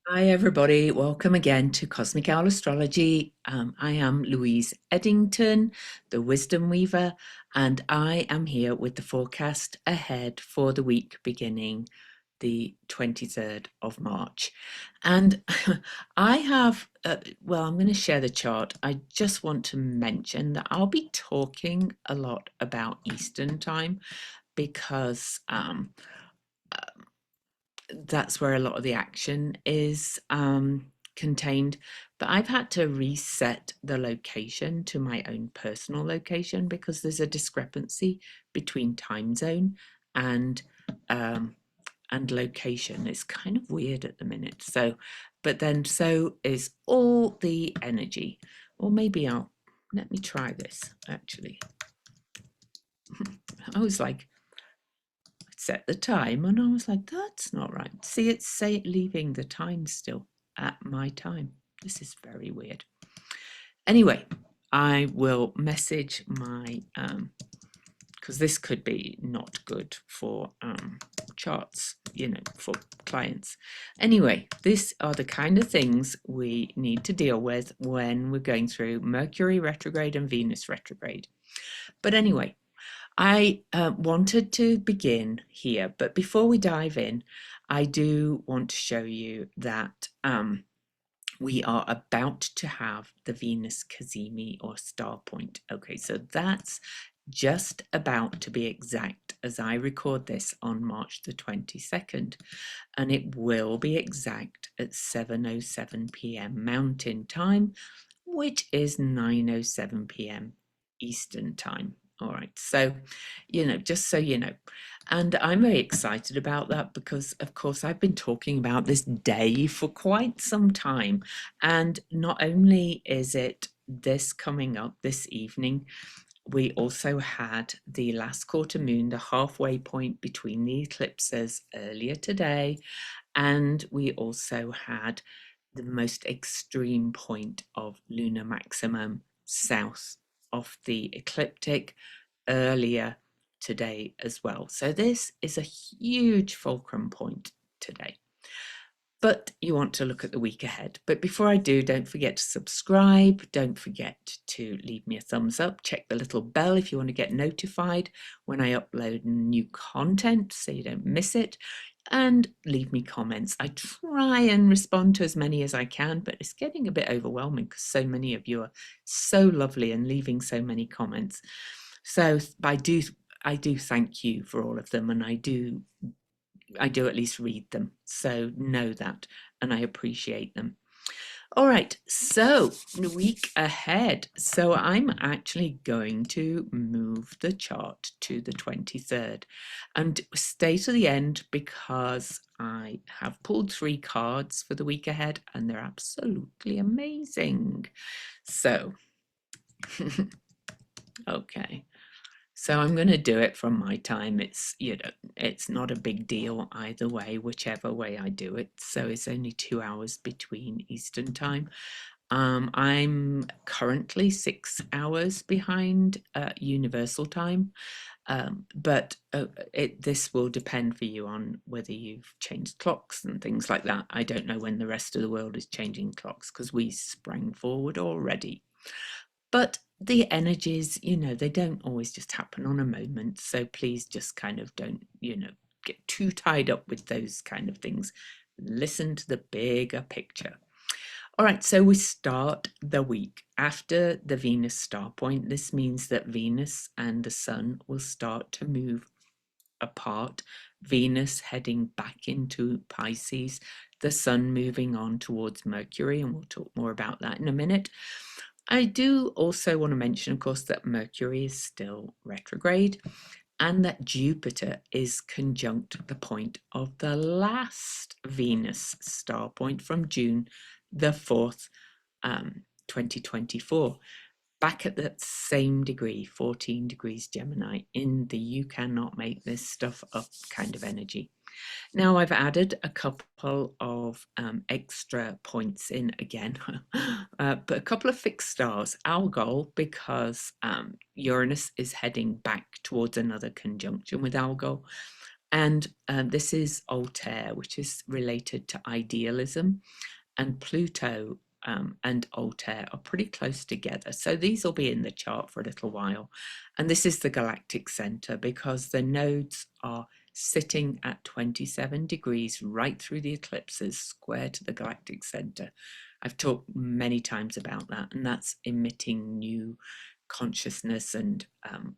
Hi, everybody. Welcome again to Cosmic Owl Astrology. I am Louise Edington, the Wisdom Weaver, and I am here with the forecast ahead for the week beginning the 23rd of March. And I have, I'm going to share the chart. I just want to mention that I'll be talking a lot about Eastern time because that's where a lot of the action is contained. But I've had to reset the location to my own personal location because there's a discrepancy between time zone and um, and location. It's kind of weird at the minute. So, but then so is all the energy. Or maybe I'll let me try this actually. I was like, set the time and I was like, that's not right. See, it's say leaving the time still at my time. This is very weird. Anyway, I will message my because this could be not good for charts, for clients. Anyway, these are the kind of things we need to deal with when we're going through Mercury retrograde and Venus retrograde. But anyway, I wanted to begin here, but before we dive in, I do want to show you that we are about to have the Venus Cazimi or star point. Okay, so that's just about to be exact as I record this on March the 22nd, and it will be exact at 7:07 p.m. Mountain Time, which is 9:07 p.m. Eastern Time. All right, so, just so you know. And I'm very excited about that because, of course, I've been talking about this day for quite some time. And not only is it this coming up this evening, we also had the last quarter moon, the halfway point between the eclipses earlier today. And we also had the most extreme point of lunar maximum south of the ecliptic earlier today as well. So this is a huge fulcrum point today. But you want to look at the week ahead. But before I do, don't forget to subscribe. Don't forget to leave me a thumbs up. Check the little bell if you want to get notified when I upload new content so you don't miss it. And leave me comments. I try and respond to as many as I can, but it's getting a bit overwhelming because so many of you are so lovely and leaving so many comments. So I do thank you for all of them, and I do at least read them. So know that, and I appreciate them. All right, so the week ahead. So I'm actually going to move the chart to the 23rd and stay to the end because I have pulled 3 cards for the week ahead and they're absolutely amazing. So, okay. So I'm going to do it from my time. It's not a big deal either way, whichever way I do it. So it's only 2 hours between Eastern time. I'm currently 6 hours behind Universal time, but this will depend for you on whether you've changed clocks and things like that. I don't know when the rest of the world is changing clocks because we sprang forward already. But the energies, they don't always just happen on a moment. So please just kind of don't, get too tied up with those kind of things. Listen to the bigger picture. All right, so we start the week after the Venus star point. This means that Venus and the Sun will start to move apart. Venus heading back into Pisces, the Sun moving on towards Mercury, and we'll talk more about that in a minute. I do also want to mention, of course, that Mercury is still retrograde and that Jupiter is conjunct the point of the last Venus star point from June the 4th, 2024, back at that same degree, 14 degrees Gemini, in the you cannot make this stuff up kind of energy. Now I've added a couple of extra points in again, but a couple of fixed stars. Algol, because Uranus is heading back towards another conjunction with Algol, And this is Altair, which is related to idealism, and Pluto and Altair are pretty close together. So these will be in the chart for a little while. And this is the galactic center because the nodes are sitting at 27 degrees right through the eclipses, square to the galactic center. I've talked many times about that, and that's emitting new consciousness and,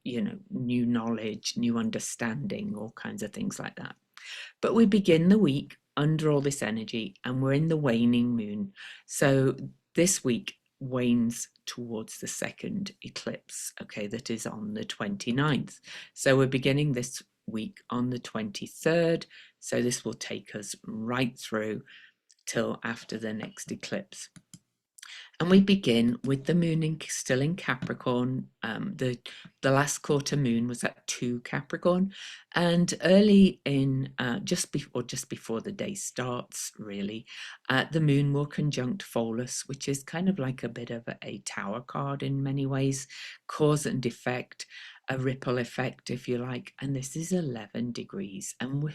new knowledge, new understanding, all kinds of things like that. But we begin the week under all this energy and we're in the waning moon. So this week wanes towards the second eclipse, okay, that is on the 29th. So we're beginning this week on the 23rd. So this will take us right through till after the next eclipse. And we begin with the moon still in Capricorn. The last quarter moon was at 2 Capricorn, and early in just before the day starts, really, the moon will conjunct Pholus, which is kind of like a bit of a tower card in many ways, cause and effect, a ripple effect, if you like. And this is 11 degrees, and we're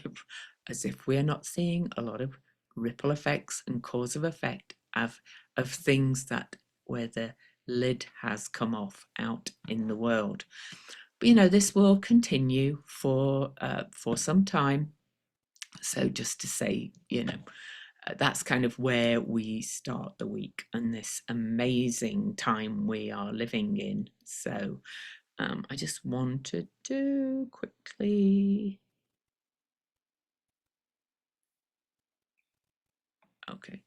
as if we're not seeing a lot of ripple effects and cause of effect of things that where the lid has come off out in the world. But this will continue for some time. So just to say, that's kind of where we start the week and this amazing time we are living in. So I just wanted to quickly. Okay.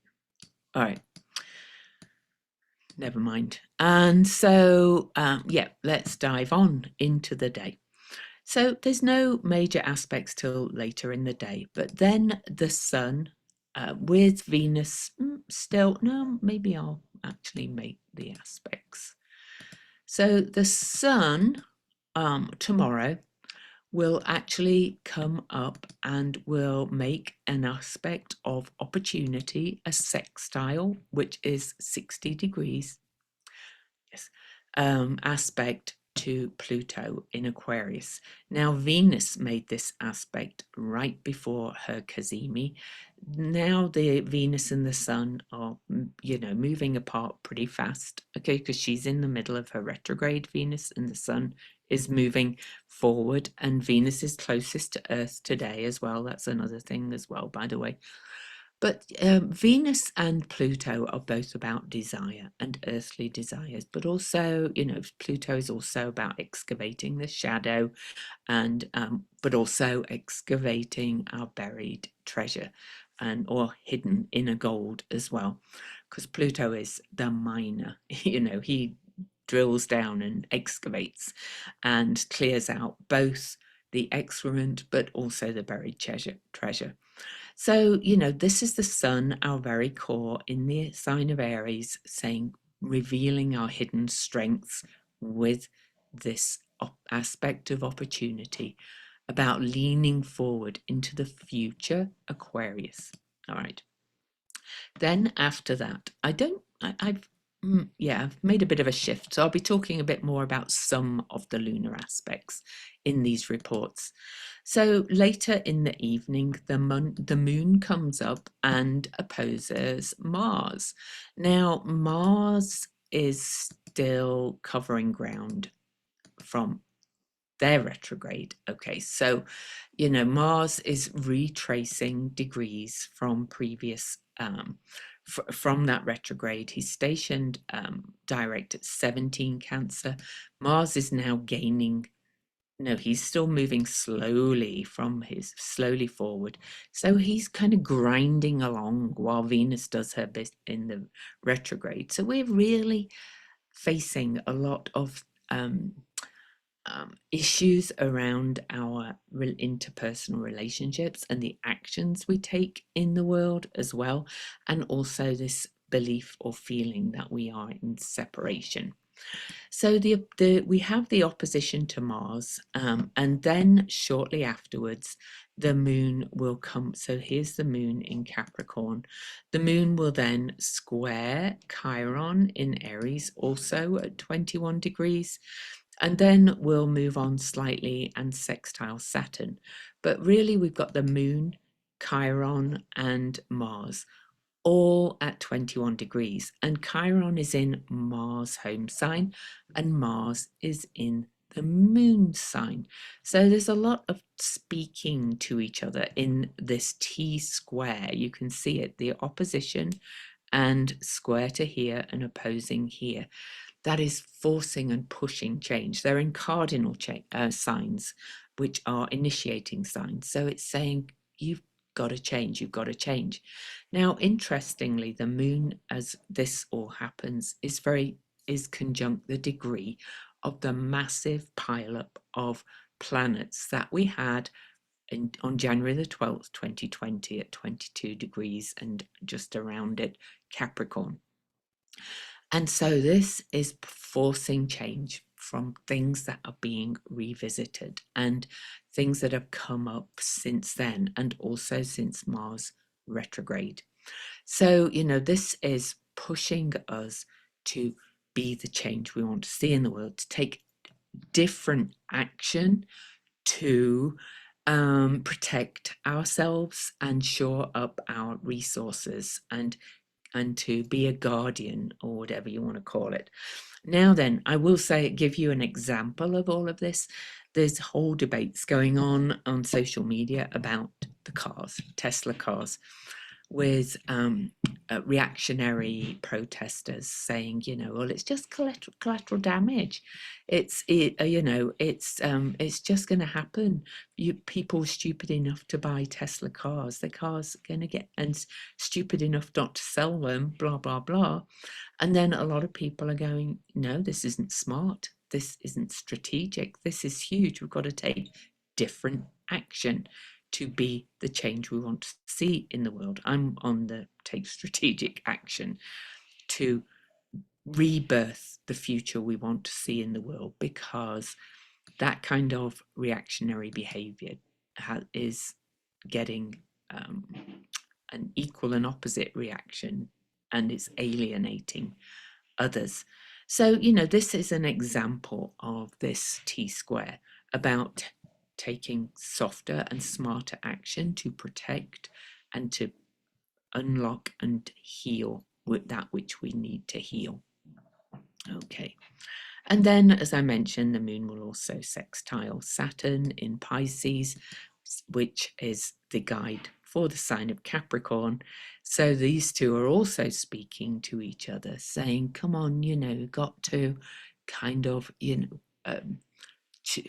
All right. Never mind. And so, yeah, let's dive on into the day. So there's no major aspects till later in the day, but then the sun with Venus still, no, maybe I'll actually make the aspects. So the sun tomorrow will actually come up and will make an aspect of opportunity, a sextile, which is 60 degrees. Yes. Aspect to Pluto in Aquarius. Now, Venus made this aspect right before her Cazimi. Now, the Venus and the Sun are, moving apart pretty fast, okay, because she's in the middle of her retrograde Venus and the Sun is moving forward, and Venus is closest to Earth today as well. That's another thing as well, by the way. But Venus and Pluto are both about desire and earthly desires, but also, Pluto is also about excavating the shadow and, but also excavating our buried treasure or hidden inner gold as well, because Pluto is the miner, he drills down and excavates and clears out both the excrement, but also the buried treasure. So, this is the sun, our very core, in the sign of Aries, saying, revealing our hidden strengths with this aspect of opportunity about leaning forward into the future, Aquarius. All right. Then after that, I've made a bit of a shift. So I'll be talking a bit more about some of the lunar aspects in these reports. So later in the evening, the moon comes up and opposes Mars. Now, Mars is still covering ground from their retrograde. Okay, so, Mars is retracing degrees from previous, from that retrograde. He's stationed direct at 17 Cancer. Mars is now gaining. No, he's still moving slowly slowly forward. So he's kind of grinding along while Venus does her bit in the retrograde. So we're really facing a lot of issues around our interpersonal relationships and the actions we take in the world as well, and also this belief or feeling that we are in separation. So we have the opposition to Mars, and then shortly afterwards, the moon will come. So here's the moon in Capricorn. The moon will then square Chiron in Aries, also at 21 degrees. And then we'll move on slightly and sextile Saturn. But really, we've got the Moon, Chiron, and Mars all at 21 degrees. And Chiron is in Mars' home sign, and Mars is in the Moon sign. So there's a lot of speaking to each other in this T square. You can see it, the opposition and square to here and opposing here. That is forcing and pushing change. They're in cardinal signs, which are initiating signs. So it's saying you've got to change, you've got to change. Now, interestingly, the moon, as this all happens, is conjunct the degree of the massive pileup of planets that we had on January the 12th, 2020 at 22 degrees and just around it, Capricorn. And so this is forcing change from things that are being revisited and things that have come up since then, and also since Mars retrograde. So, this is pushing us to be the change we want to see in the world, to take different action to protect ourselves and shore up our resources, and to be a guardian, or whatever you want to call it. Now then, I will give you an example of all of this. There's whole debates going on social media about the cars, Tesla cars, with reactionary protesters saying, well, it's just collateral damage. It's just going to happen. People stupid enough to buy Tesla cars, the cars are going to get, and stupid enough not to sell them, blah blah blah. And then a lot of people are going, no, this isn't smart. This isn't strategic. This is huge. We've got to take different action to be the change we want to see in the world. I'm on the take strategic action to rebirth the future we want to see in the world, because that kind of reactionary behavior is getting an equal and opposite reaction, and it's alienating others. So, this is an example of this T square about taking softer and smarter action to protect and to unlock and heal with that which we need to heal. Okay. And then, as I mentioned, the moon will also sextile Saturn in Pisces, which is the guide for the sign of Capricorn. So these two are also speaking to each other, saying, come on, got to kind of,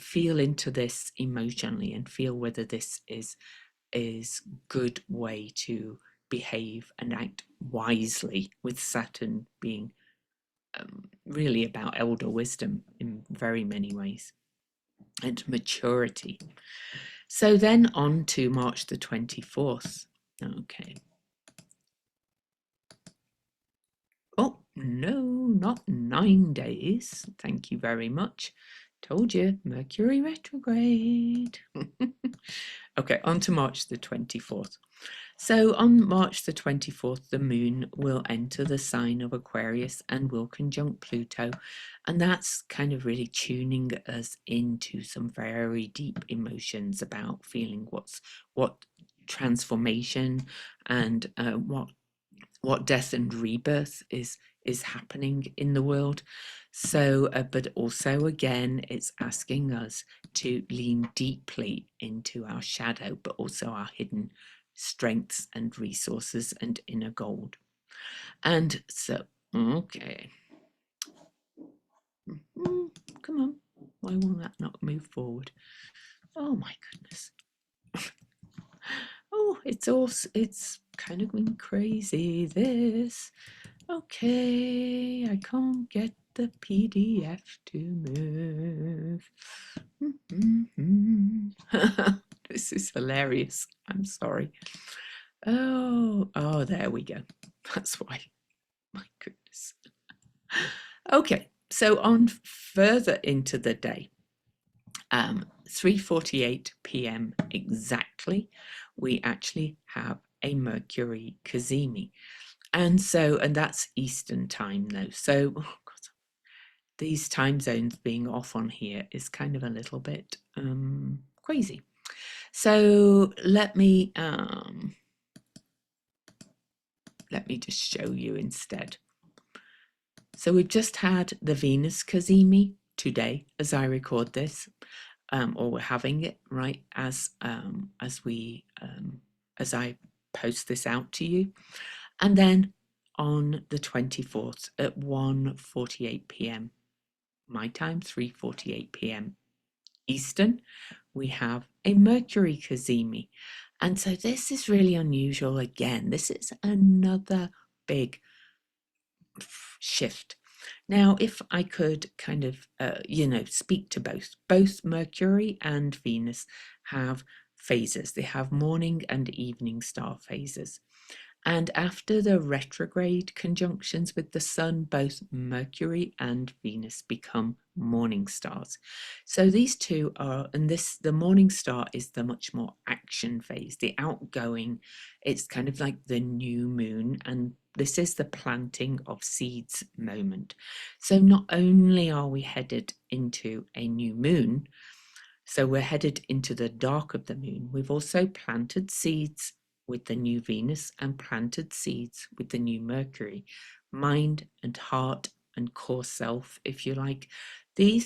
feel into this emotionally and feel whether this is good way to behave and act wisely, with Saturn being really about elder wisdom in very many ways and maturity. So then on to March the 24th. Okay. Oh, no, not 9 days. Thank you very much. Told you, Mercury retrograde. Okay, on to March the 24th. So on March the 24th, the moon will enter the sign of Aquarius and will conjunct Pluto. And that's kind of really tuning us into some very deep emotions about feeling what transformation and what death and rebirth is happening in the world. So, but also again, it's asking us to lean deeply into our shadow, but also our hidden strengths and resources and inner gold. And so, okay. Come on. Why will that not move forward? Oh my goodness. Oh, it's kind of going crazy, this. Okay, I can't get the PDF to move. This is hilarious. I'm sorry. Oh, there we go. That's why. My goodness. Okay, so on further into the day, 3:48 p.m. exactly, we actually have a Mercury cazimi. And that's Eastern time though. So oh God, these time zones being off on here is kind of a little bit crazy. So let me just show you instead. So we've just had the Venus cazimi today as I record this, or we're having it right as I post this out to you. And then on the 24th at 1:48 p.m. my time, 3:48 p.m. Eastern, we have a Mercury cazimi. And so this is really unusual again. This is another big shift. Now, if I could kind of, speak to both Mercury and Venus have phases. They have morning and evening star phases. And after the retrograde conjunctions with the Sun, both Mercury and Venus become morning stars. So these two are, and the morning star is the much more action phase, the outgoing. It's kind of like the new moon, and this is the planting of seeds moment. So not only are we headed into a new moon, so we're headed into the dark of the moon, we've also planted seeds with the new Venus and planted seeds with the new Mercury, mind and heart and core self, if you like. The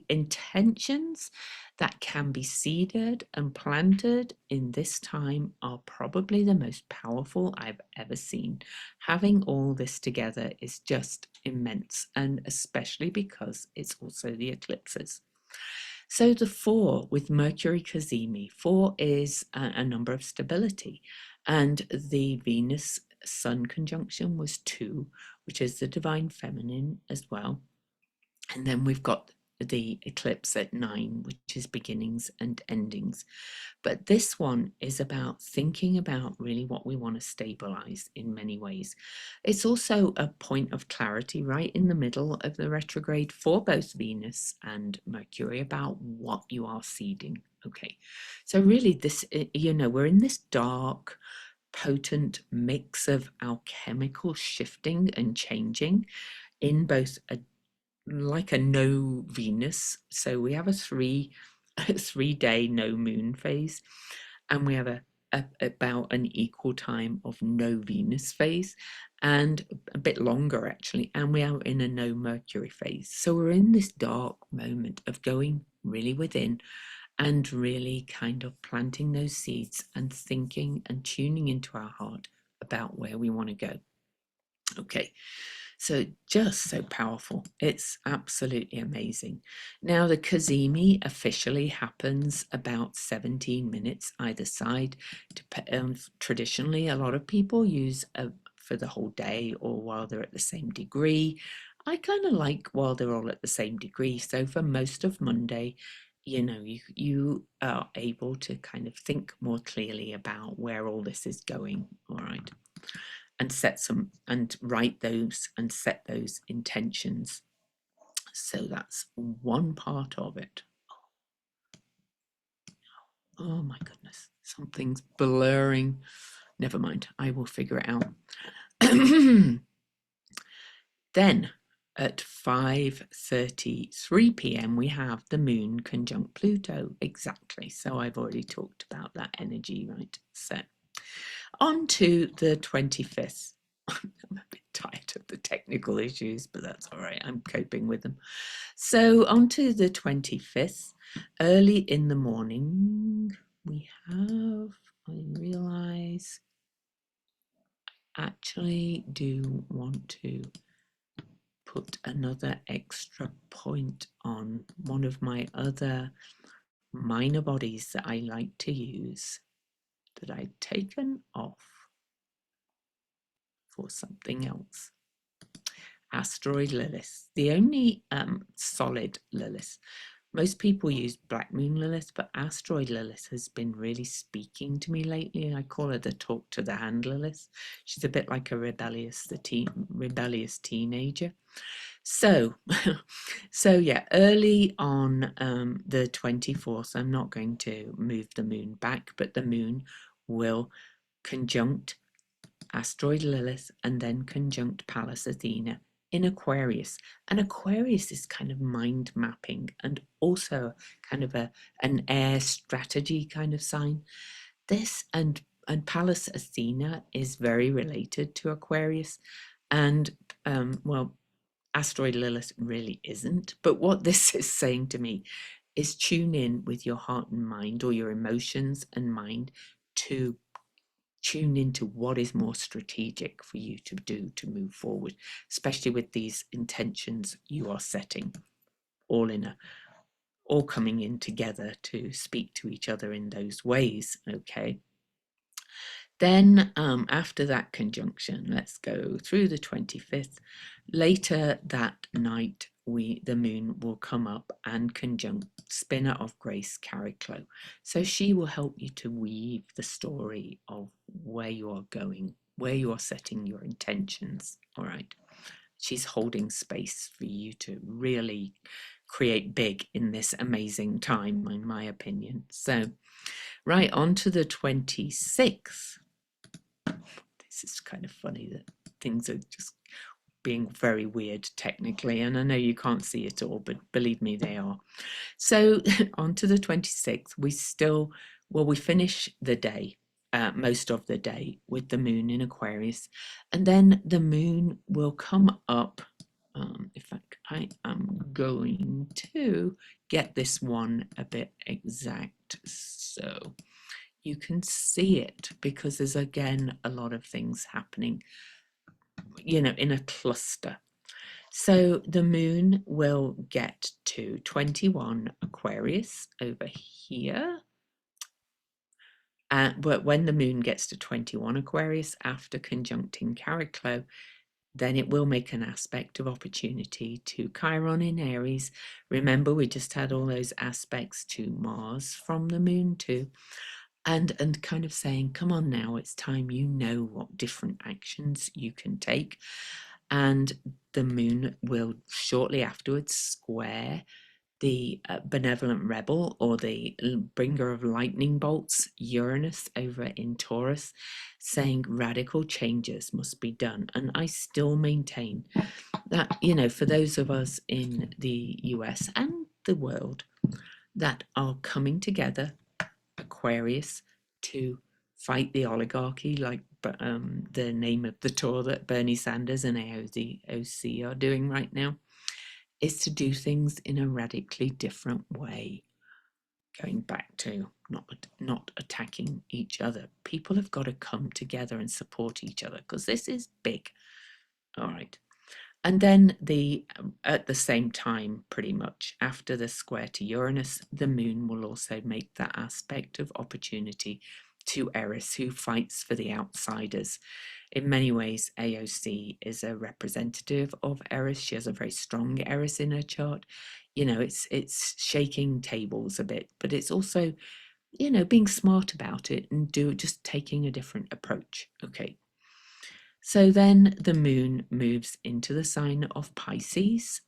intentions that can be seeded and planted in this time are probably the most powerful I've ever seen. Having all this together is just immense, and especially because it's also the eclipses. So the 4 with Mercury cazimi, 4 is a number of stability, and the Venus Sun conjunction was 2, which is the divine feminine as well. And then we've got the eclipse at 9, which is beginnings and endings. But this one is about thinking about really what we want to stabilize in many ways. It's also a point of clarity right in the middle of the retrograde for both Venus and Mercury about what you are seeding. Okay, so really this, we're in this dark, potent mix of alchemical shifting and changing in both like a no Venus. So we have a 3-day no moon phase, and we have about an equal time of no Venus phase, and a bit longer actually, and we are in a no Mercury phase. So we're in this dark moment of going really within and really kind of planting those seeds and thinking and tuning into our heart about where we want to go. Okay, so just so powerful. It's absolutely amazing. Now the cazimi officially happens about 17 minutes either side. Traditionally, a lot of people use for the whole day or while they're at the same degree. I kind of like while they're all at the same degree. So for most of Monday, you are able to kind of think more clearly about where all this is going. All right. And write those and set those intentions. So that's one part of it. Oh my goodness, something's blurring. Never mind, I will figure it out. Then at 5:33 p.m. we have the moon conjunct Pluto. Exactly. So I've already talked about that energy, right? So on to the 25th. I'm a bit tired of the technical issues, but that's all right. I'm coping with them. So on to the 25th, early in the morning, we have, I realise, I actually do want to put another extra point on one of my other minor bodies that I like to use that I'd taken off for something else. Asteroid Lilith, the only solid Lilith. Most people use Black Moon Lilith, but Asteroid Lilith has been really speaking to me lately. I call her the talk to the hand Lilith. She's a bit like a rebellious teenager. So, yeah, early on the 24th, I'm not going to move the moon back, but the moon will conjunct Asteroid Lilith and then conjunct Pallas Athena in Aquarius. And Aquarius is kind of mind mapping and also kind of an air strategy kind of sign. This and Pallas Athena is very related to Aquarius, and well, asteroid Lilith really isn't. But what this is saying to me is tune in with your heart and mind, or your emotions and mind, to tune into what is more strategic for you to do to move forward, especially with these intentions you are setting, all coming in together to speak to each other in those ways. Okay. Then after that conjunction, let's go through the 25th. Later that night, the moon will come up and conjunct spinner of grace Chariklo. So she will help you to weave the story of where you are going, where you are setting your intentions. All right. She's holding space for you to really create big in this amazing time, in my opinion. So right on to the 26th. This is kind of funny that things are just being very weird technically, and I know you can't see it all, but believe me, they are. So on to the 26th, we finish the day, most of the day, with the moon in Aquarius, and then the moon will come up. In fact, I am going to get this one a bit exact so you can see it, because there's again a lot of things happening, in a cluster. So the moon will get to 21 Aquarius over here. But when the moon gets to 21 Aquarius after conjuncting Chariklo, then it will make an aspect of opportunity to Chiron in Aries. Remember, we just had all those aspects to Mars from the moon too. And kind of saying, come on now, it's time you know what different actions you can take. And the moon will shortly afterwards square the benevolent rebel, or the bringer of lightning bolts, Uranus, over in Taurus, saying radical changes must be done. And I still maintain that, for those of us in the US and the world that are coming together, Aquarius, to fight the oligarchy, like the name of the tour that Bernie Sanders and AOC are doing right now, is to do things in a radically different way, going back to not attacking each other. People have got to come together and support each other, because this is big. All right. And then at the same time, pretty much after the square to Uranus, the moon will also make that aspect of opportunity to Eris, who fights for the outsiders. In many ways, AOC is a representative of Eris. She has a very strong Eris in her chart. It's shaking tables a bit, but it's also, being smart about it and just taking a different approach. Okay. So then the moon moves into the sign of Pisces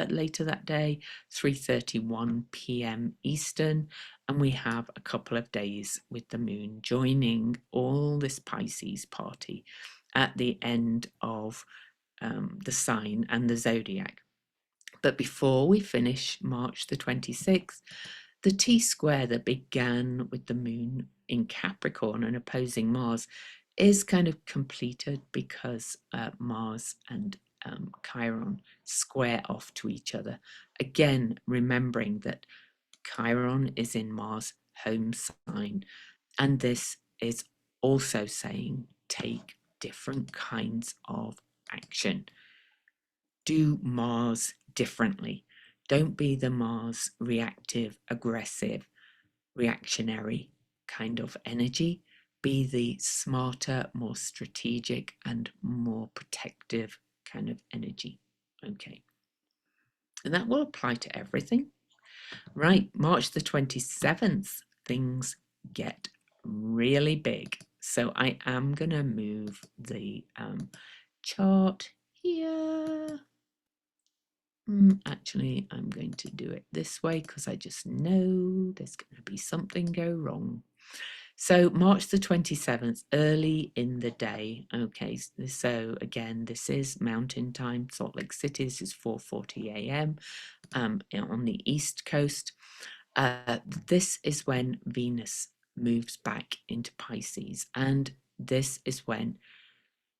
later that day, 3:31 p.m. Eastern, and we have a couple of days with the moon joining all this Pisces party at the end of the sign and the zodiac. But before we finish March the 26th, the T-square that began with the moon in Capricorn and opposing Mars is kind of completed, because Mars and Chiron square off to each other. Again, remembering that Chiron is in Mars' home sign, and this is also saying take different kinds of action. Do Mars differently. Don't be the Mars reactive, aggressive, reactionary kind of energy. Be the smarter, more strategic, and more protective kind of energy. Okay. And that will apply to everything. Right, March the 27th, things get really big. So I am going to move the chart here. Actually, I'm going to do it this way, because I just know there's going to be something go wrong. So March the 27th, early in the day. Okay, so again, this is mountain time. Salt Lake City, this is 4:40 a.m. On the East Coast. This is when Venus moves back into Pisces, and this is when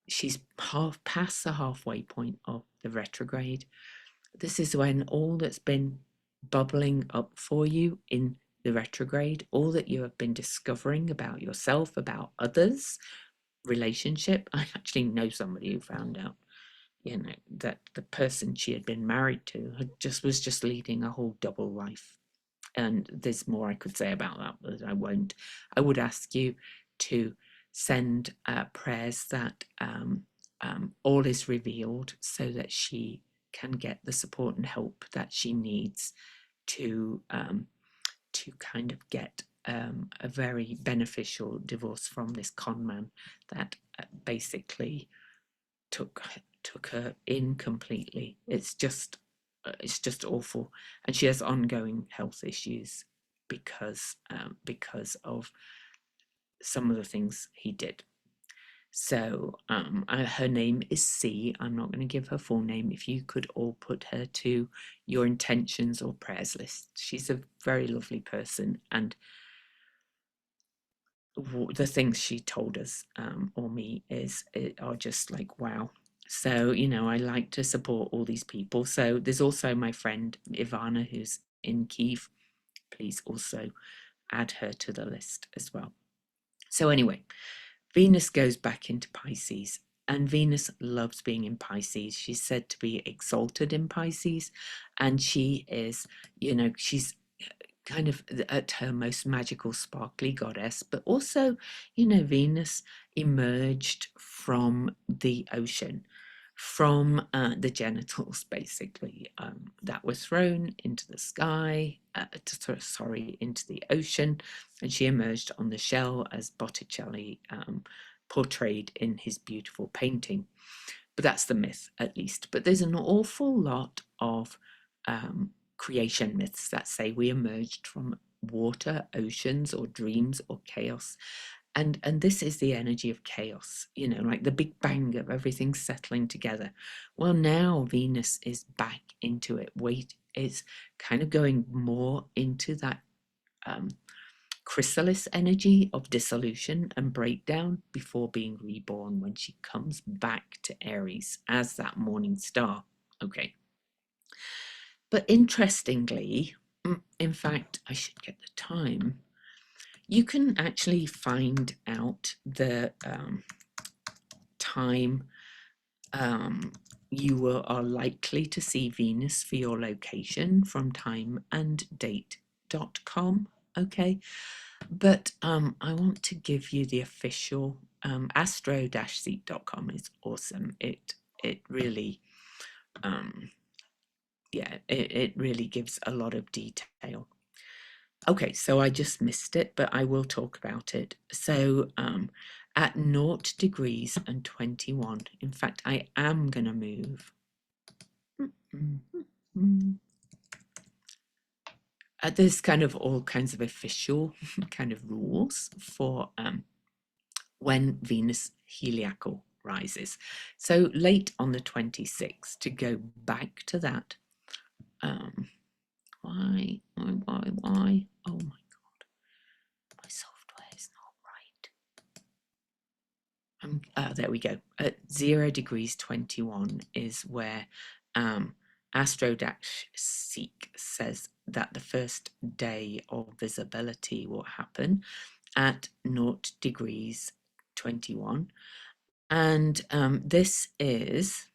she's half past the halfway point of the retrograde. This is when all that's been bubbling up for you in the retrograde, all that you have been discovering about yourself, about others, relationship. I actually know somebody who found out, that the person she had been married to was just leading a whole double life. And there's more I could say about that, but I won't. I would ask you to send prayers that all is revealed, so that she can get the support and help that she needs to kind of get a very beneficial divorce from this con man that basically took her in completely. It's just awful, and she has ongoing health issues because of some of the things he did. So her name is C. I'm not going to give her full name. If you could all put her to your intentions or prayers list. She's a very lovely person, and the things she told us or me are just like wow. So I like to support all these people. So there's also my friend Ivana, who's in Kiev. Please also add her to the list as well. So anyway, Venus goes back into Pisces, and Venus loves being in Pisces. She's said to be exalted in Pisces, and she is, she's kind of at her most magical, sparkly goddess. But also, Venus emerged from the ocean, from the genitals, basically, that were thrown into the sky, into the ocean, and she emerged on the shell as Botticelli portrayed in his beautiful painting. But that's the myth, at least. But there's an awful lot of creation myths that say we emerged from water, oceans, or dreams, or chaos. And this is the energy of chaos, like the big bang of everything settling together. Well, now Venus is back into it. Is kind of going more into that chrysalis energy of dissolution and breakdown before being reborn when she comes back to Aries as that morning star. Okay. But interestingly, in fact, I should get the time. You can actually find out the time you are likely to see Venus for your location from timeanddate.com. Okay, but I want to give you the official astro-seat.com is awesome. It really it really gives a lot of detail. Okay, so I just missed it, but I will talk about it. So at 0 degrees and 21, in fact, I am going to move. There's kind of all kinds of official kind of rules for when Venus heliacal rises. So late on the 26th, to go back to that. Why? Oh my God. My software is not right. There we go. At 0 degrees 21 is where Astro-Seek says that the first day of visibility will happen at 0 degrees 21. And this is,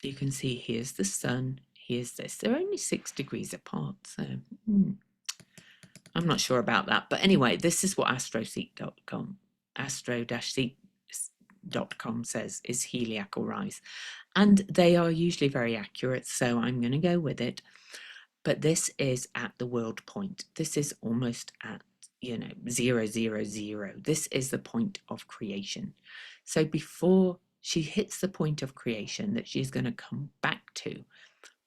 you can see here's the sun, here's this. They're only 6 degrees apart, so I'm not sure about that. But anyway, this is what astro-seek.com says is heliacal rise. And they are usually very accurate, so I'm going to go with it. But this is at the world point. This is almost at 0, 0, 0. This is the point of creation. So before she hits the point of creation that she's going to come back to,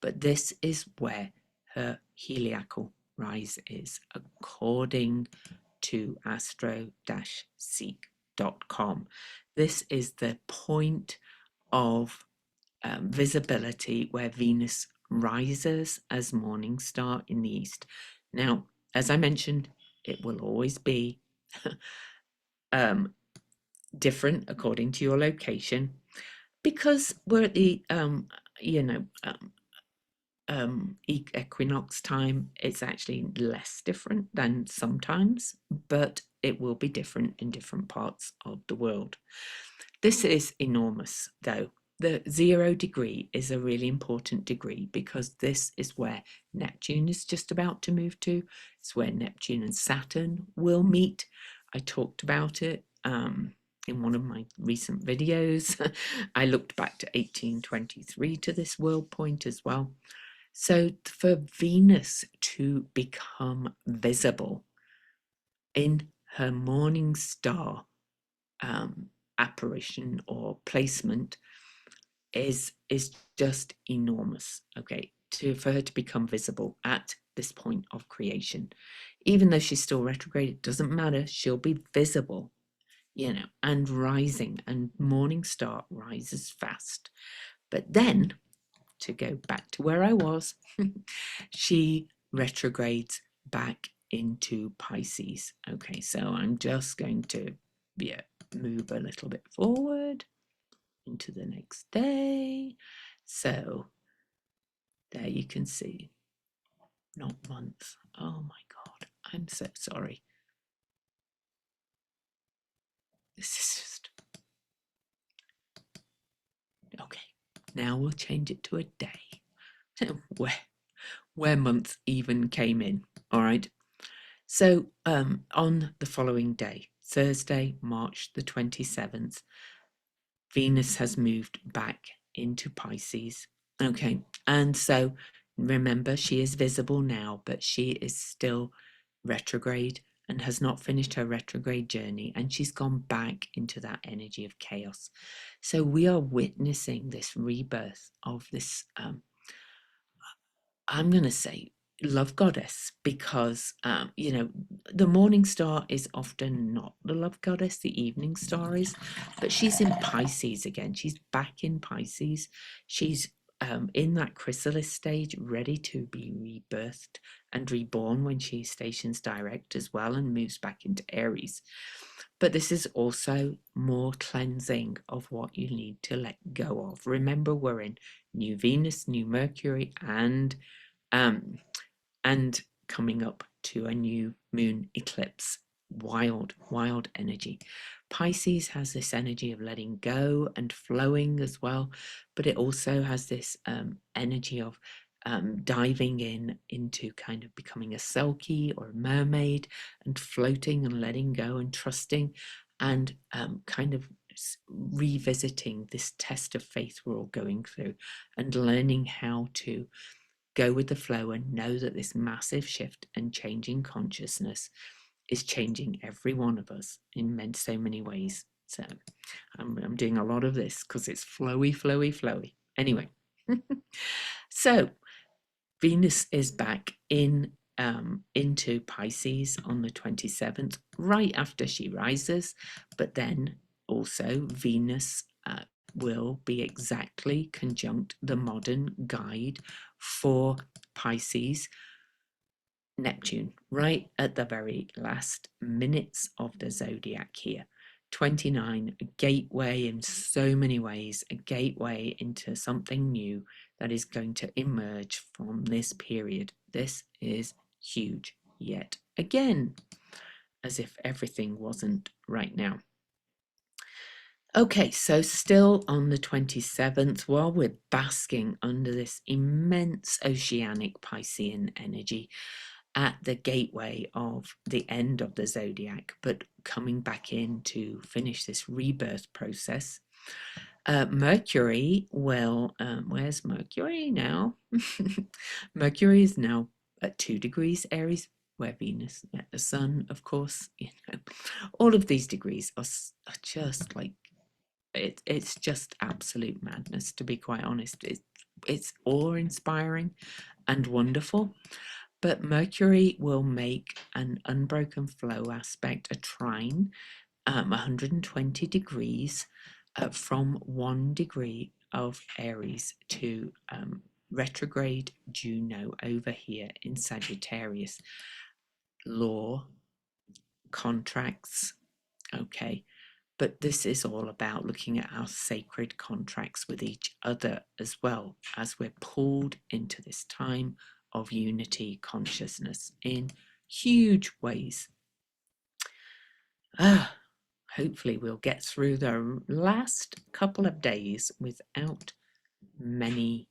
but this is where her heliacal rise is, according to astro-seek.com. This is the point of visibility where Venus rises as morning star in the east. Now, as I mentioned, it will always be different according to your location, because we're at the equinox time. It's actually less different than sometimes, but it will be different in different parts of the world. This is enormous, though. The 0 degree is a really important degree because this is where Neptune is just about to move to. It's where Neptune and Saturn will meet. I talked about it in one of my recent videos. I looked back to 1823 to this world point as well. So for Venus to become visible in her morning star apparition or placement is just enormous. Okay, for her to become visible at this point of creation, even though she's still retrograde, it doesn't matter. She'll be visible, and rising, and morning star rises fast. But then, to go back to where I was, she retrogrades back into Pisces. Okay, so I'm just going to move a little bit forward into the next day. So there you can see, not months. Oh my God, I'm so sorry. This is just, okay. Now we'll change it to a day where months even came in. All right. So on the following day, Thursday, March the 27th, Venus has moved back into Pisces. Okay, and so remember, she is visible now, but she is still retrograde and has not finished her retrograde journey, and she's gone back into that energy of chaos. So we are witnessing this rebirth of this, I'm going to say, love goddess, because the morning star is often not the love goddess, the evening star is, but she's in Pisces again. She's back in Pisces. She's in that chrysalis stage, ready to be rebirthed and reborn when she stations direct as well and moves back into Aries. But this is also more cleansing of what you need to let go of. Remember, we're in new Venus, new Mercury, and coming up to a new moon eclipse. Wild energy. Pisces has this energy of letting go and flowing as well, but it also has this energy of diving into kind of becoming a selkie or a mermaid and floating and letting go and trusting, and kind of revisiting this test of faith we're all going through and learning how to go with the flow and know that this massive shift and changing consciousness is changing every one of us in so many ways. So I'm doing a lot of this because it's flowy. Anyway, so Venus is back into Pisces on the 27th, right after she rises, but then also Venus will be exactly conjunct the modern guide for Pisces, Neptune, right at the very last minutes of the zodiac here. 29, a gateway in so many ways, a gateway into something new that is going to emerge from this period. This is huge yet again, as if everything wasn't right now. Okay, so still on the 27th, while we're basking under this immense oceanic Piscean energy at the gateway of the end of the zodiac, but coming back in to finish this rebirth process, Mercury will, where's Mercury now? Mercury is now at 2 degrees Aries, where Venus met the sun, of course. All of these degrees are just like, it's just absolute madness, to be quite honest. It's awe-inspiring and wonderful, but Mercury will make an unbroken flow aspect, a trine, 120 degrees from 1 degree of Aries to retrograde Juno over here in Sagittarius. Law, contracts, okay, but this is all about looking at our sacred contracts with each other as well, as we're pulled into this time of unity consciousness in huge ways. Hopefully we'll get through the last couple of days without many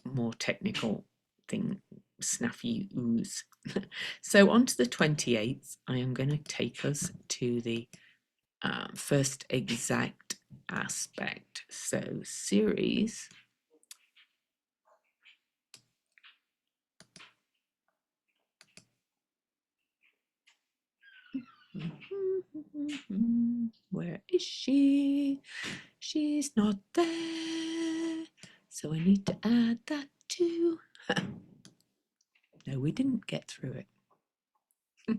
more technical snafus. So on to the 28th, I am going to take us to the first exact aspect. So Ceres where is she? She's not there. So I need to add that too. No, we didn't get through it.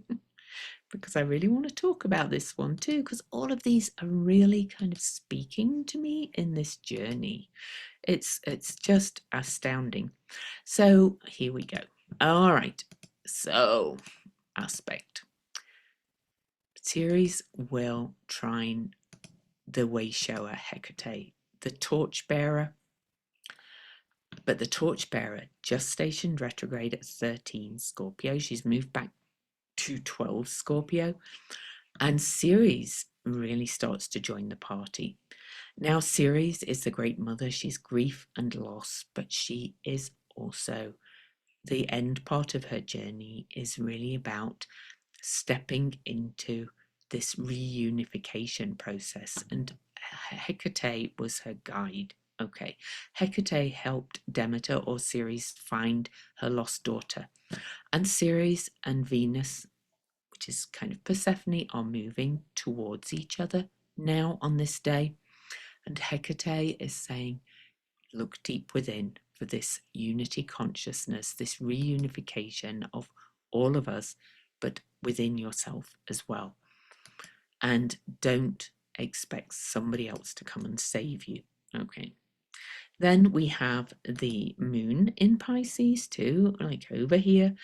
Because I really want to talk about this one too, because all of these are really kind of speaking to me in this journey. It's just astounding. So here we go. All right. So aspect. Ceres will trine the way shower Hecate, the torchbearer. But the torchbearer just stationed retrograde at 13 Scorpio. She's moved back to 12 Scorpio. And Ceres really starts to join the party. Now, Ceres is the great mother. She's grief and loss, but she is also, the end part of her journey is really about stepping into this reunification process. And Hecate was her guide. Okay, Hecate helped Demeter or Ceres find her lost daughter. And Ceres and Venus, which is kind of Persephone, are moving towards each other now on this day. And Hecate is saying, look deep within for this unity consciousness, this reunification of all of us, but within yourself as well. And don't expect somebody else to come and save you. Okay. Then we have the moon in Pisces too, like over here.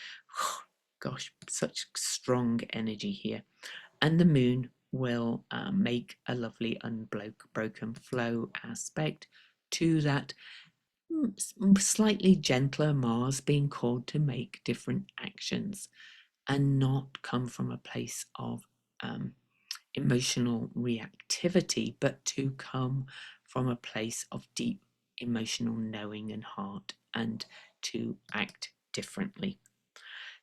Gosh, such strong energy here. And the moon will make a lovely unbroken flow aspect to that slightly gentler Mars being called to make different actions and not come from a place of emotional reactivity, but to come from a place of deep emotional knowing and heart and to act differently.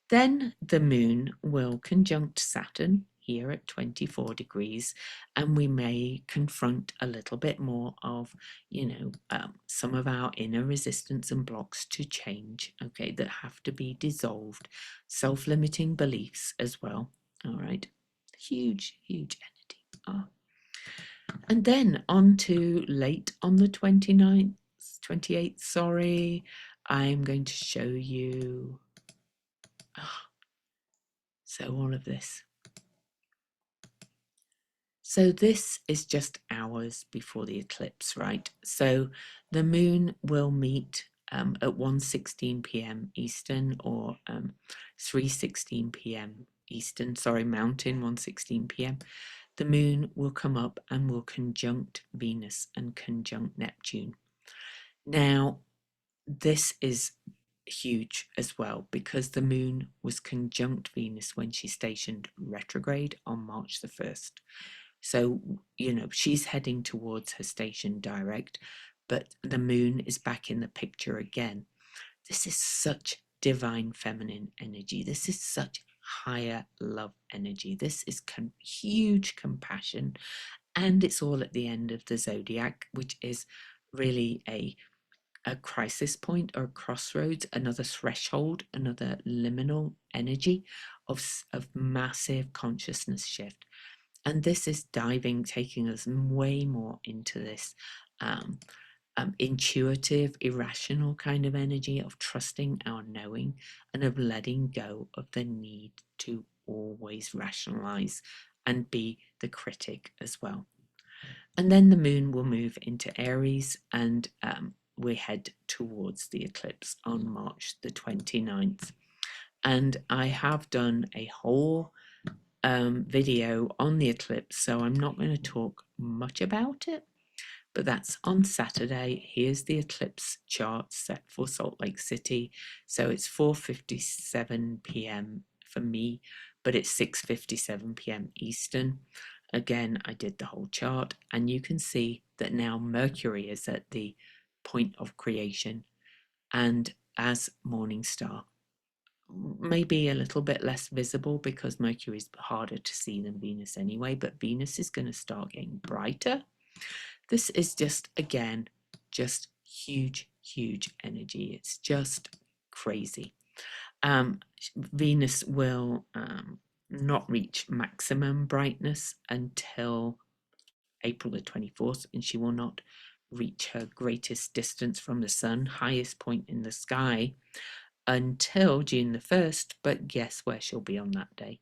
Then the moon will conjunct Saturn here at 24 degrees, and we may confront a little bit more of, some of our inner resistance and blocks to change, okay, that have to be dissolved, self-limiting beliefs as well. All right, huge energy. And then on to late on the 29th, 28th, sorry, I'm going to show you so all of this. So this is just hours before the eclipse, right? So the moon will meet at 1:16 p.m. Eastern or 3:16 p.m. Eastern, Mountain, 1:16 p.m. The moon will come up and will conjunct Venus and conjunct Neptune. Now, this is huge as well because the moon was conjunct Venus when she stationed retrograde on March the 1st. So, she's heading towards her station direct, but the moon is back in the picture again. This is such divine feminine energy. This is such higher love energy. This is huge compassion. And it's all at the end of the zodiac, which is really a crisis point or a crossroads, another threshold, another liminal energy of massive consciousness shift. And this is taking us way more into this intuitive, irrational kind of energy of trusting our knowing and of letting go of the need to always rationalize and be the critic as well. And then the moon will move into Aries, and we head towards the eclipse on March the 29th. And I have done a whole video on the eclipse, so I'm not going to talk much about it, but that's on Saturday. Here's the eclipse chart set for Salt Lake City. So it's 4:57 p.m. for me, but it's 6:57 p.m. Eastern. Again, I did the whole chart, and you can see that now Mercury is at the point of creation, and as morning star, maybe a little bit less visible because Mercury is harder to see than Venus anyway, but Venus is going to start getting brighter. This is just, again, just huge, huge energy. It's just crazy. Venus will not reach maximum brightness until April the 24th, and she will not reach her greatest distance from the sun, highest point in the sky, until June the 1st. But guess where she'll be on that day?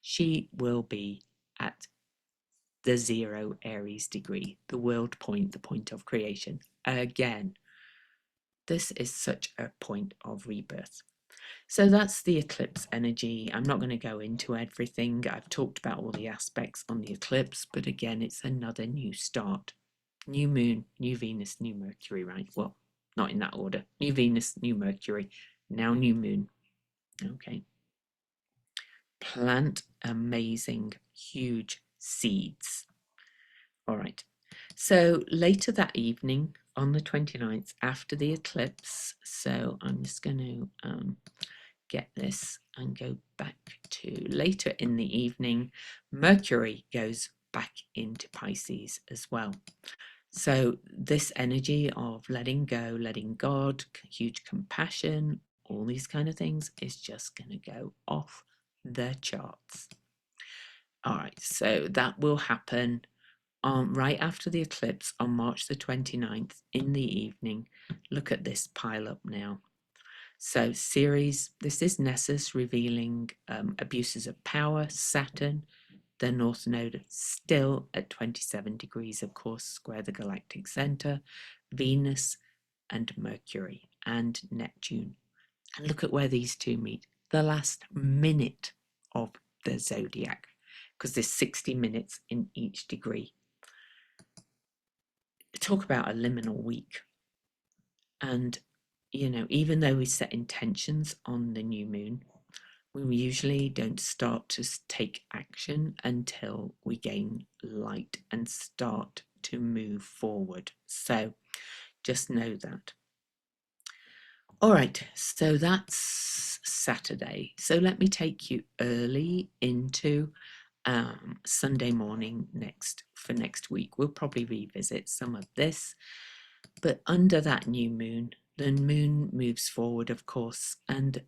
She will be at the 0 Aries degree, the world point, the point of creation. Again, this is such a point of rebirth. So that's the eclipse energy. I'm not going to go into everything. I've talked about all the aspects on the eclipse, but again, it's another new start. New moon, new Venus, new Mercury, right? Well, not in that order. New Venus, new Mercury, now new moon. Okay. Plant amazing, huge seeds. All right. So later that evening on the 29th, after the eclipse, so I'm just going to get this and go back to later in the evening, Mercury goes back into Pisces as well. So this energy of letting go, letting God, huge compassion, all these kind of things is just going to go off the charts. All right, so that will happen right after the eclipse on March the 29th in the evening. Look at this pile up now. So Ceres, this is Nessus revealing abuses of power, Saturn, the North Node still at 27 degrees, of course, square the galactic center, Venus and Mercury and Neptune. And look at where these two meet, the last minute of the zodiac, because there's 60 minutes in each degree. Talk about a liminal week. And, you know, even though we set intentions on the new moon, we usually don't start to take action until we gain light and start to move forward. So just know that. All right, so that's Saturday. So let me take you early into Sunday morning for next week. We'll probably revisit some of this, but under that new moon, the moon moves forward, of course, and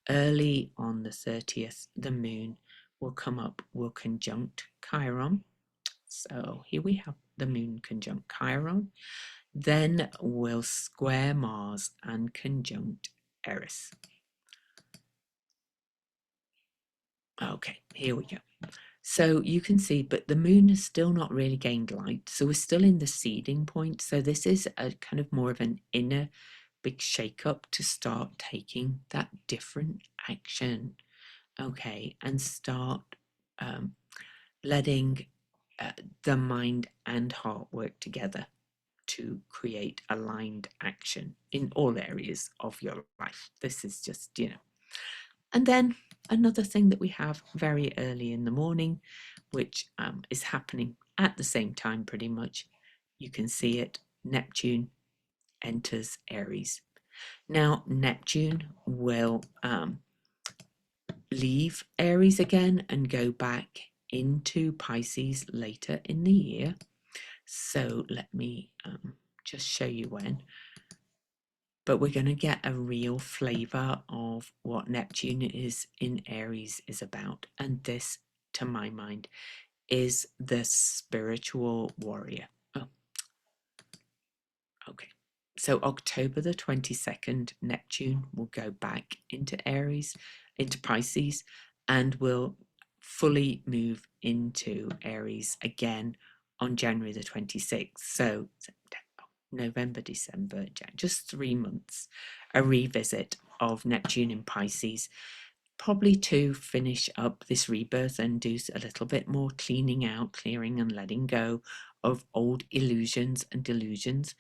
early on the 30th, the moon will come up, will conjunct Chiron. So here we have the moon conjunct Chiron. Then will square Mars and conjunct Eris. Okay, here we go. So you can see, but the moon has still not really gained light. So we're still in the seeding point. So this is a kind of more of an inner big shake-up to start taking that different action. Okay, and start letting the mind and heart work together to create aligned action in all areas of your life. This is just, you know. And then another thing that we have very early in the morning, which is happening at the same time pretty much. You can see it. Neptune enters Aries. Now, Neptune will leave Aries again and go back into Pisces later in the year. So let me just show you when. But we're going to get a real flavor of what Neptune is in Aries is about. And this, to my mind, is the spiritual warrior. Oh, Okay, so October the 22nd, Neptune will go back into Aries, into Pisces, and will fully move into Aries again on January the 26th. So November, December, just 3 months, a revisit of Neptune in Pisces, probably to finish up this rebirth and do a little bit more cleaning out, clearing and letting go of old illusions and delusions.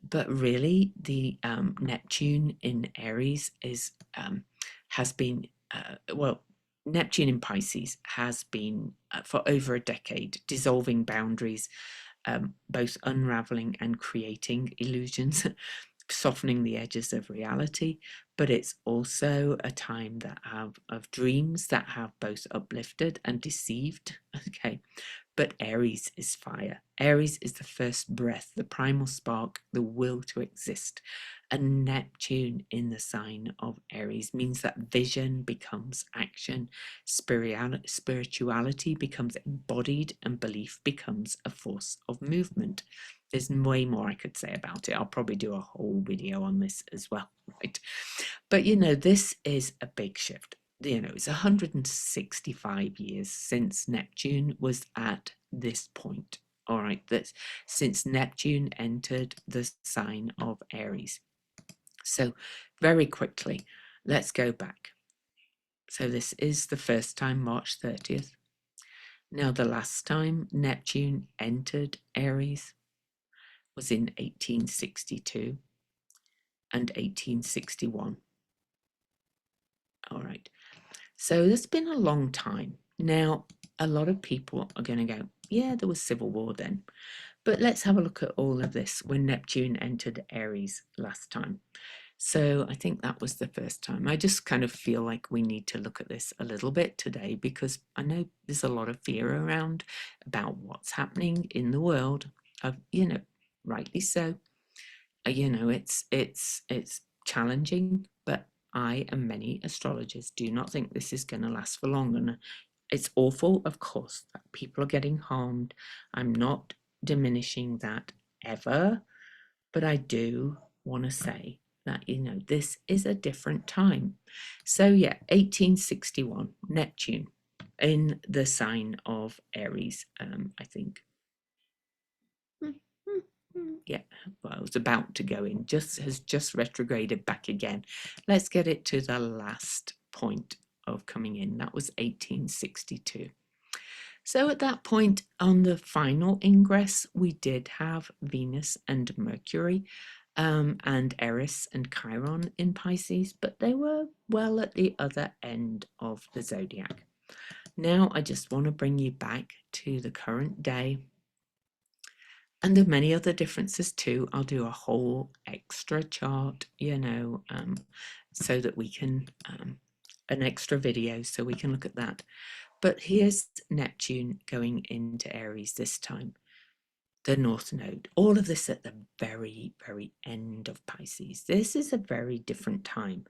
But really, the Neptune in Aries has been well, Neptune in Pisces has been for over a decade dissolving boundaries, both unraveling and creating illusions, softening the edges of reality. But it's also a time that of dreams that have both uplifted and deceived. Okay, but Aries is fire. Aries is the first breath, the primal spark, the will to exist. And Neptune in the sign of Aries means that vision becomes action, spirituality becomes embodied, and belief becomes a force of movement. There's way more I could say about it. I'll probably do a whole video on this as well, right? But this is a big shift. It's 165 years since Neptune was at this point. All right, that's since Neptune entered the sign of Aries. So, very quickly, let's go back. So, this is the first time, March 30th. Now, the last time Neptune entered Aries was in 1862 and 1861. All right. So it's been a long time. Now, a lot of people are going to go, yeah, there was civil war then. But let's have a look at all of this when Neptune entered Aries last time. So I think that was the first time. I just kind of feel like we need to look at this a little bit today because I know there's a lot of fear around about what's happening in the world of, rightly so. It's challenging, but I and many astrologers do not think this is going to last for long. And it's awful, of course, that people are getting harmed. I'm not diminishing that ever, but I do want to say that, this is a different time. So, yeah, 1861, Neptune in the sign of Aries, I think. Yeah, well, I was about to go in, has just retrograded back again. Let's get it to the last point of coming in. That was 1862. So at that point, on the final ingress, we did have Venus and Mercury, and Eris and Chiron in Pisces, but they were well at the other end of the zodiac. Now I just want to bring you back to the current day. And there are many other differences too. I'll do a whole extra chart, so that we can, an extra video so we can look at that. But here's Neptune going into Aries this time, the North Node. All of this at the very, very end of Pisces. This is a very different time.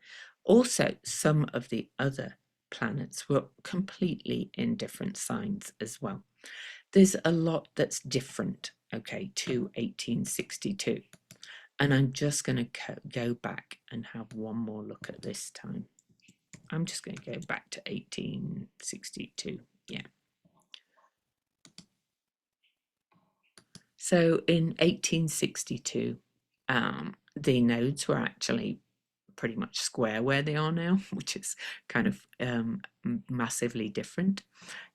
Also, some of the other planets were completely in different signs as well. There's a lot that's different, okay, to 1862. And I'm just going to go back and have one more look at this time. I'm just going to go back to 1862. Yeah. So in 1862, the nodes were actually pretty much square where they are now, which is kind of massively different.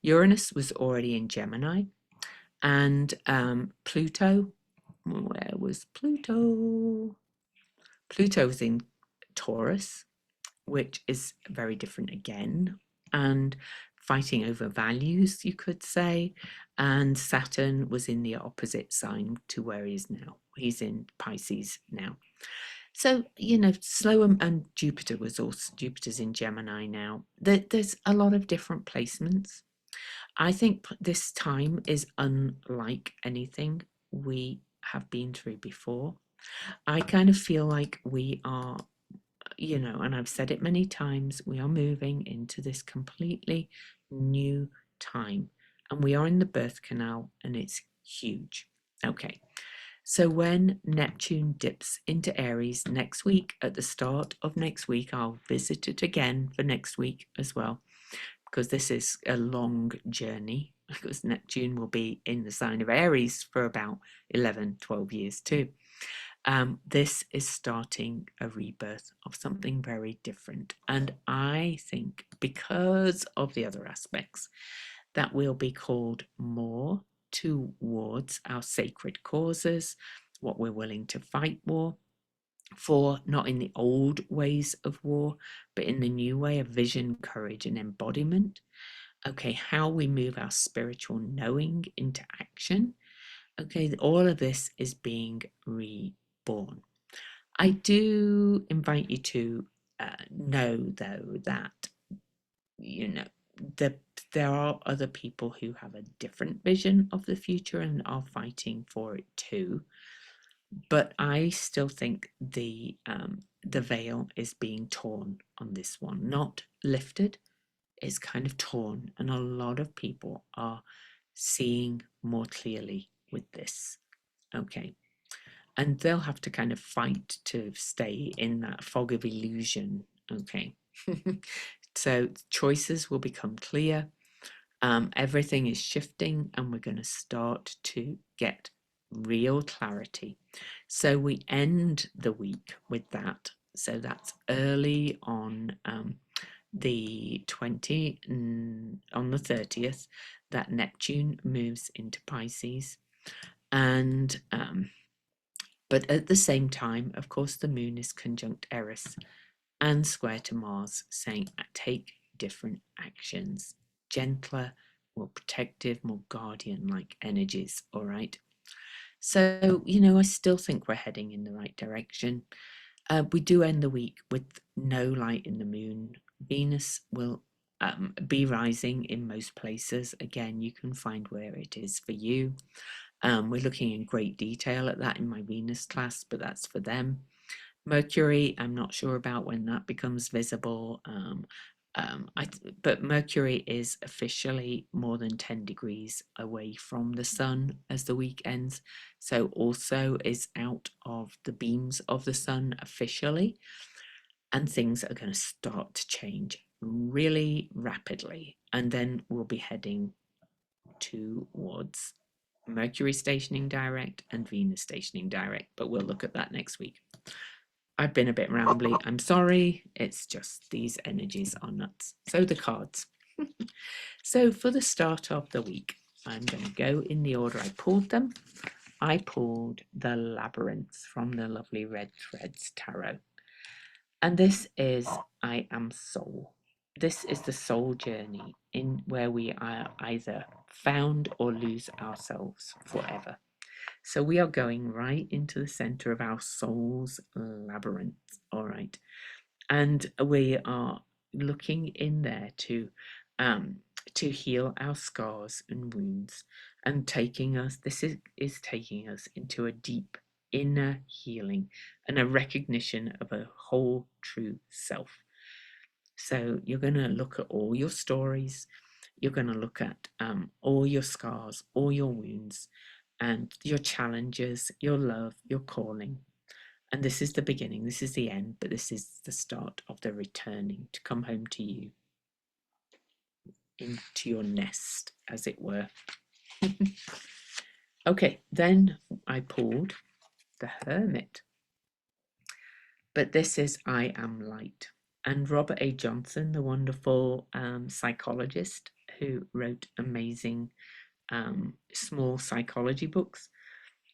Uranus was already in Gemini, and Pluto, where was Pluto? Pluto was in Taurus, which is very different again, and fighting over values, you could say. And Saturn was in the opposite sign to where he is now. He's in Pisces now. So, slow, and Jupiter's in Gemini now. There's a lot of different placements. I think this time is unlike anything we have been through before. I kind of feel like we are, and I've said it many times, we are moving into this completely new time. And we are in the birth canal, and it's huge. Okay. So when Neptune dips into Aries next week, at the start of next week, I'll visit it again for next week as well, because this is a long journey, because Neptune will be in the sign of Aries for about 11, 12 years too. This is starting a rebirth of something very different. And I think because of the other aspects, that will be called more towards our sacred causes, what we're willing to fight for, not in the old ways of war, but in the new way of vision, courage, and embodiment. Okay, how we move our spiritual knowing into action. Okay, all of this is being reborn. I do invite you to know, though, that, you know, the, there are other people who have a different vision of the future and are fighting for it too. But I still think the veil is being torn on this one, not lifted. It's kind of torn, and a lot of people are seeing more clearly with this. Okay. And they'll have to kind of fight to stay in that fog of illusion. Okay. So choices will become clear. Everything is shifting, and we're going to start to get real clarity. So we end the week with that. So that's early on the 30th, that Neptune moves into Pisces. And but at the same time, of course, the moon is conjunct Eris and square to Mars, saying take different actions, gentler, more protective, more guardian like energies. All right. So, I still think we're heading in the right direction. We do end the week with no light in the moon. Venus will be rising in most places. Again, you can find where it is for you. We're looking in great detail at that in my Venus class, but that's for them. Mercury, I'm not sure about when that becomes visible. But Mercury is officially more than 10 degrees away from the sun as the week ends. So also is out of the beams of the sun officially. And things are going to start to change really rapidly. And then we'll be heading towards Mercury stationing direct and Venus stationing direct. But we'll look at that next week. I've been a bit rambly. I'm sorry. It's just these energies are nuts. So the cards. So for the start of the week, I'm going to go in the order I pulled them. I pulled the Labyrinth from the lovely Red Threads Tarot. And this is I Am Soul. This is the soul journey in where we are either found or lose ourselves forever. So we are going right into the center of our soul's labyrinth, all right? And we are looking in there to heal our scars and wounds, and this is taking us into a deep inner healing and a recognition of a whole true self. So you're going to look at all your stories, you're going to look at all your scars, all your wounds, and your challenges, your love, your calling. And this is the beginning, this is the end, but this is the start of the returning to come home to you, into your nest, as it were. Okay, then I pulled the Hermit. But this is I Am Light. And Robert A. Johnson, the wonderful psychologist who wrote amazing small psychology books,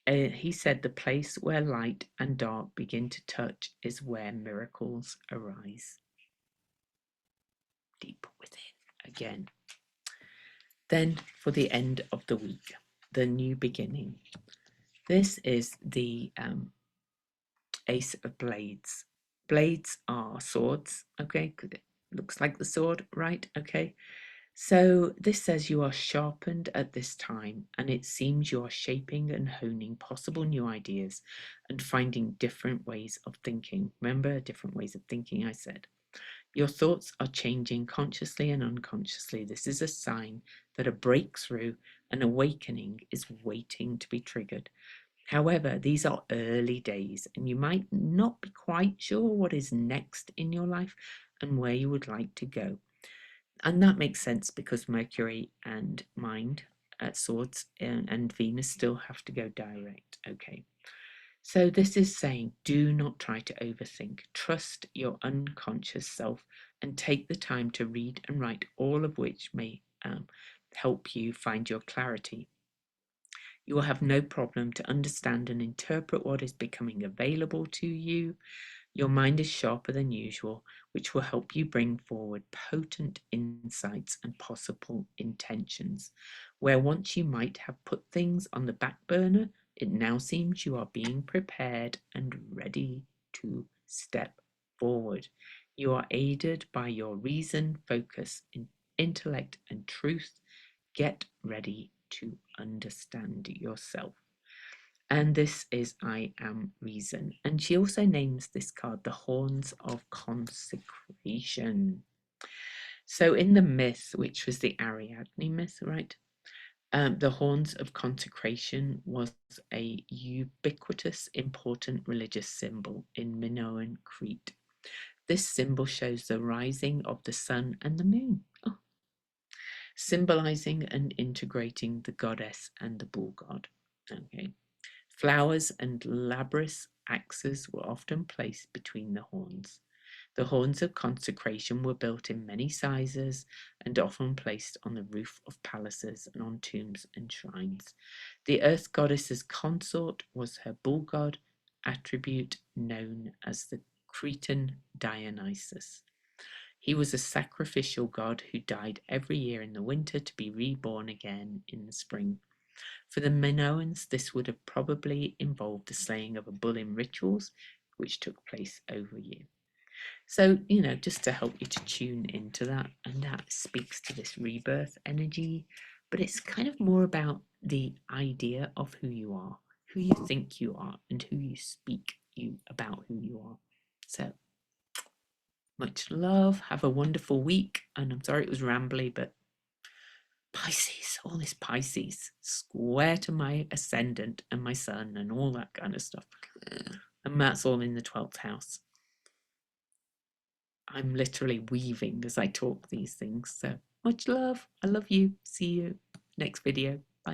he said the place where light and dark begin to touch is where miracles arise. Deep within again. Then for the end of the week, the new beginning. This is the Ace of Blades. Blades are swords, okay? It looks like the sword, right? Okay. So this says you are sharpened at this time, and it seems you are shaping and honing possible new ideas and finding different ways of thinking. Remember, different ways of thinking, I said. Your thoughts are changing consciously and unconsciously. This is a sign that a breakthrough, an awakening is waiting to be triggered. However, these are early days and you might not be quite sure what is next in your life and where you would like to go. And that makes sense because Mercury and mind at swords and Venus still have to go direct. Okay. So this is saying do not try to overthink. Trust your unconscious self and take the time to read and write, all of which may help you find your clarity. You will have no problem to understand and interpret what is becoming available to you. Your mind is sharper than usual, which will help you bring forward potent insights and possible intentions. Where once you might have put things on the back burner, it now seems you are being prepared and ready to step forward. You are aided by your reason, focus, intellect, and truth. Get ready to understand yourself. And this is I Am Reason. And she also names this card the Horns of Consecration. So in the myth, which was the Ariadne myth, right? The Horns of Consecration was a ubiquitous, important religious symbol in Minoan Crete. This symbol shows the rising of the sun and the moon, symbolizing and integrating the goddess and the bull god. Okay. Flowers and labrys axes were often placed between the horns. The horns of consecration were built in many sizes and often placed on the roof of palaces and on tombs and shrines. The earth goddess's consort was her bull god, attribute known as the Cretan Dionysus. He was a sacrificial god who died every year in the winter to be reborn again in the spring. For the Minoans, this would have probably involved the slaying of a bull in rituals, which took place over a year. So, just to help you to tune into that, and that speaks to this rebirth energy, but it's kind of more about the idea of who you are, who you think you are, and who you speak you about who you are. So, much love. Have a wonderful week. And I'm sorry it was rambly, but Pisces, all this Pisces, square to my ascendant and my sun and all that kind of stuff. And that's all in the 12th house. I'm literally weaving as I talk these things. So much love. I love you. See you next video.